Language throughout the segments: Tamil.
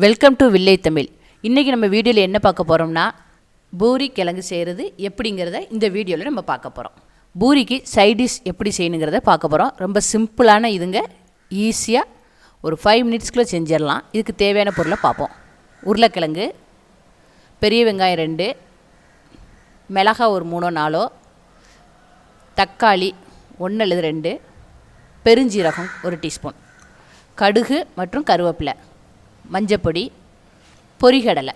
Welcome to village Tamil. இன்றைக்கி நம்ம வீடியோவில் என்ன பார்க்க போகிறோம்னா, பூரி கிழங்கு செய்கிறது எப்படிங்கிறத இந்த வீடியோவில் நம்ம பார்க்க போகிறோம். பூரிக்கு சைடிஷ் எப்படி செய்யணுங்கிறத பார்க்க போகிறோம். ரொம்ப சிம்பிளான இதுங்க, ஈஸியாக ஒரு 5 மினிட்ஸ்க்குள்ளே செஞ்சிடலாம். இதுக்கு தேவையான பொருளை பார்ப்போம். உருளைக்கிழங்கு, பெரிய வெங்காயம் 2, மிளகாய் ஒரு 3-4, தக்காளி 1 அல்லது 2, பெருஞ்சீரகம் 1 டீஸ்பூன், கடுகு மற்றும் கருவேப்பிலை, மஞ்சப்பொடி, பொரிகடலை,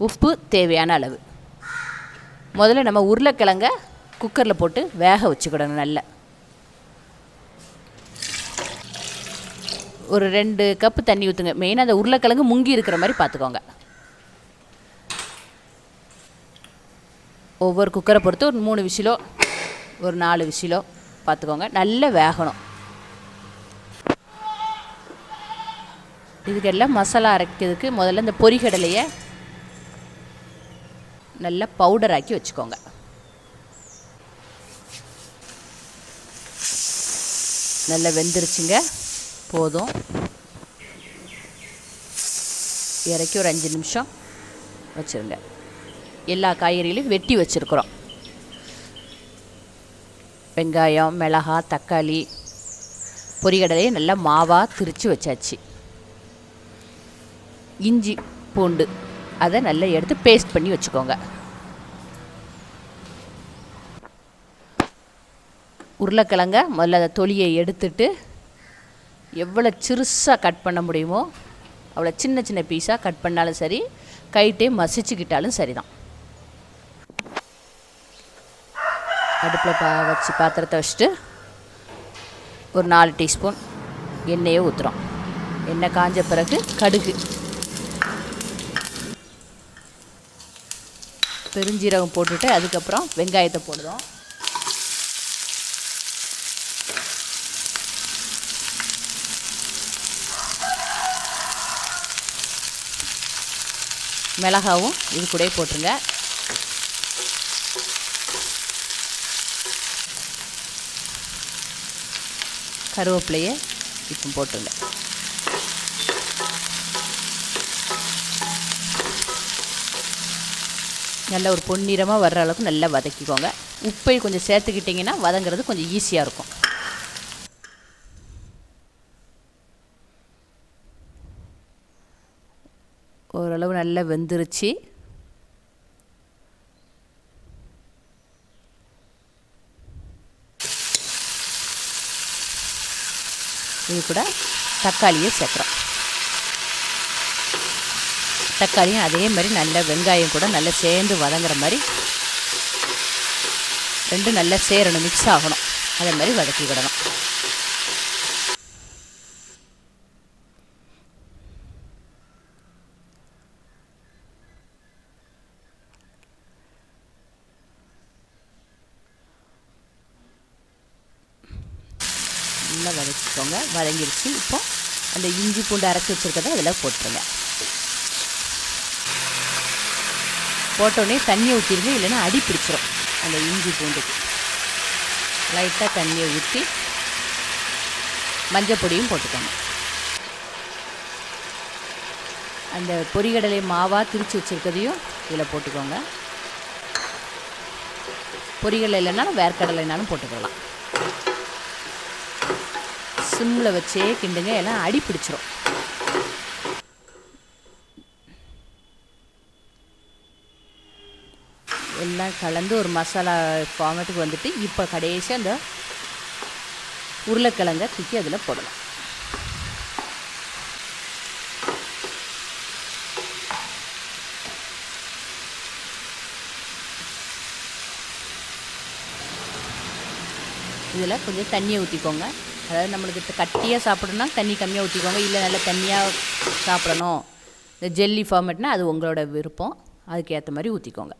உப்பு தேவையான அளவு. முதல்ல நம்ம உருளைக்கிழங்க குக்கரில் போட்டு வேக வச்சுக்கிடணும். நல்ல ஒரு 2 கப்பு தண்ணி ஊற்றுங்க. மெயினாக அந்த உருளைக்கிழங்கு முங்கி இருக்கிற மாதிரி பார்த்துக்கோங்க. ஒவ்வொரு குக்கரை பொறுத்து ஒரு 3 விசிலோ ஒரு 4 விசிலோ பார்த்துக்கோங்க. நல்லா வேகணும். இதுக்கெல்லாம் மசாலா அரைக்கிறதுக்கு முதல்ல இந்த பொரிகடலையை நல்லா பவுடர் ஆக்கி வச்சுக்கோங்க. நல்லா வெந்துருச்சுங்க, போதும். இறக்கி ஒரு 5 நிமிஷம் வச்சுருங்க. எல்லா காய்கறிகளையும் வெட்டி வச்சுருக்குறோம். வெங்காயம், மிளகாய், தக்காளி, பொரிகடலையை நல்லா மாவாக திரித்து வச்சாச்சு. இஞ்சி பூண்டு அதை நல்லா எடுத்து பேஸ்ட் பண்ணி வச்சுக்கோங்க. உருளைக்கிழங்க முதல்ல அதை தொலியை எடுத்துட்டு எவ்வளோ சிறுசாக கட் பண்ண முடியுமோ அவ்வளோ சின்ன சின்ன பீஸாக கட் பண்ணாலும் சரி, கைட்டே மசிச்சுக்கிட்டாலும் சரி தான். அடுப்பில் வச்சு பாத்திரத்தை வச்சுட்டு ஒரு 4 டீஸ்பூன் எண்ணெயை ஊற்றுறோம். எண்ணெய் காஞ்ச பிறகு கடுகு, பெருஞ்சீரகம் போட்டுட்டு அதுக்கப்புறம் வெங்காயத்தை போடுறோம். மிளகாவும் இது கூட போட்டுருங்க. கருவேப்பிலையை இப்போ போட்டுருங்க. நல்லா ஒரு பொன்னிறமாக வர்ற அளவுக்கு நல்லா வதக்கிக்கோங்க. உப்பை கொஞ்சம் சேர்த்துக்கிட்டிங்கன்னா வதங்கிறது கொஞ்சம் ஈஸியாக இருக்கும். ஓரளவு நல்லா வெந்துருச்சு. இது கூட தக்காளியை சேர்க்குறோம். தக்காளியும் அதே மாதிரி நல்லா வெங்காயம் கூட நல்லா சேர்ந்து வதங்குற மாதிரி ரெண்டும் நல்லா சேரணும், மிக்ஸ் ஆகணும். அதே மாதிரி வதக்கிக்கிடணும். நல்லா வதக்கிக்கோங்க. வதங்கிடுச்சு. இப்போ அந்த இஞ்சி பூண்டு அரைச்சி வச்சுருக்கதை அதில் போட்டுருங்க. போட்டோடனே தண்ணியை ஊற்றிடுங்க, இல்லைன்னா அடி பிடிச்சிரும். அந்த இஞ்சி பூண்டுக்கு லைட்டாக தண்ணியை ஊற்றி மஞ்சள் பொடியும் போட்டுக்கோங்க. அந்த பொரிகடலை மாவாக திரித்து வச்சுருக்கதையும் இதில் போட்டுக்கோங்க. பொரிகடலை இல்லைனாலும் வேர்க்கடலைனாலும் போட்டுக்கலாம். சிம்மில் வச்சே கிண்டுங்க, எல்லாம் அடி பிடிச்சிரும். எல்லாம் கலந்து ஒரு மசாலா ஃபார்மேட்டுக்கு வந்துட்டு இப்போ கடைசியாக அந்த உருளைக்கிழங்க தூக்கி அதில் போடலாம். இதில் கொஞ்சம் தண்ணியை ஊற்றிக்கோங்க. அதாவது நம்மளுக்கு கட்டியாக சாப்பிடணும்னா தண்ணி கம்மியாக ஊற்றிக்கோங்க. இல்லை நல்லா தண்ணியாக சாப்பிடணும், இந்த ஜெல்லி ஃபார்மேட்னால் அது உங்களோட விருப்பம். அதுக்கு ஏற்ற மாதிரி ஊற்றிக்கோங்க.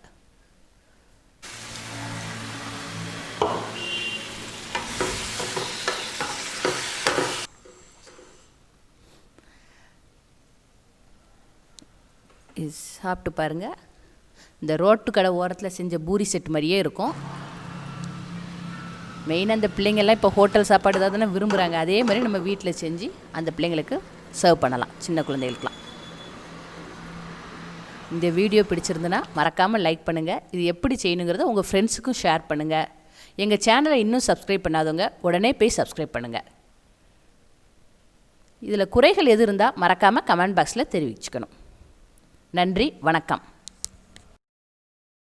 இது சாப்பிட்டு பாருங்கள். இந்த ரோட்டு கடை ஓரத்தில் செஞ்ச பூரி செட் மாதிரியே இருக்கும். மெயினாக அந்த பிள்ளைங்கள்லாம் இப்போ ஹோட்டல் சாப்பாடு தான் தானே விரும்புகிறாங்க. அதே மாதிரி நம்ம வீட்டில் செஞ்சு அந்த பிள்ளைங்களுக்கு சர்வ் பண்ணலாம் சின்ன குழந்தைகளுக்கெலாம். இந்த வீடியோ பிடிச்சிருந்துன்னா மறக்காமல் லைக் பண்ணுங்கள். இது எப்படி செய்யணுங்கிறத உங்கள் ஃப்ரெண்ட்ஸுக்கும் ஷேர் பண்ணுங்கள். எங்கள் சேனலை இன்னும் சப்ஸ்கிரைப் பண்ணாதவங்க உடனே போய் சப்ஸ்கிரைப் பண்ணுங்கள். இதில் குறைகள் எது இருந்தால் மறக்காமல் கமெண்ட் பாக்ஸில் தெரிவிச்சுக்கணும். நன்றி, வணக்கம்.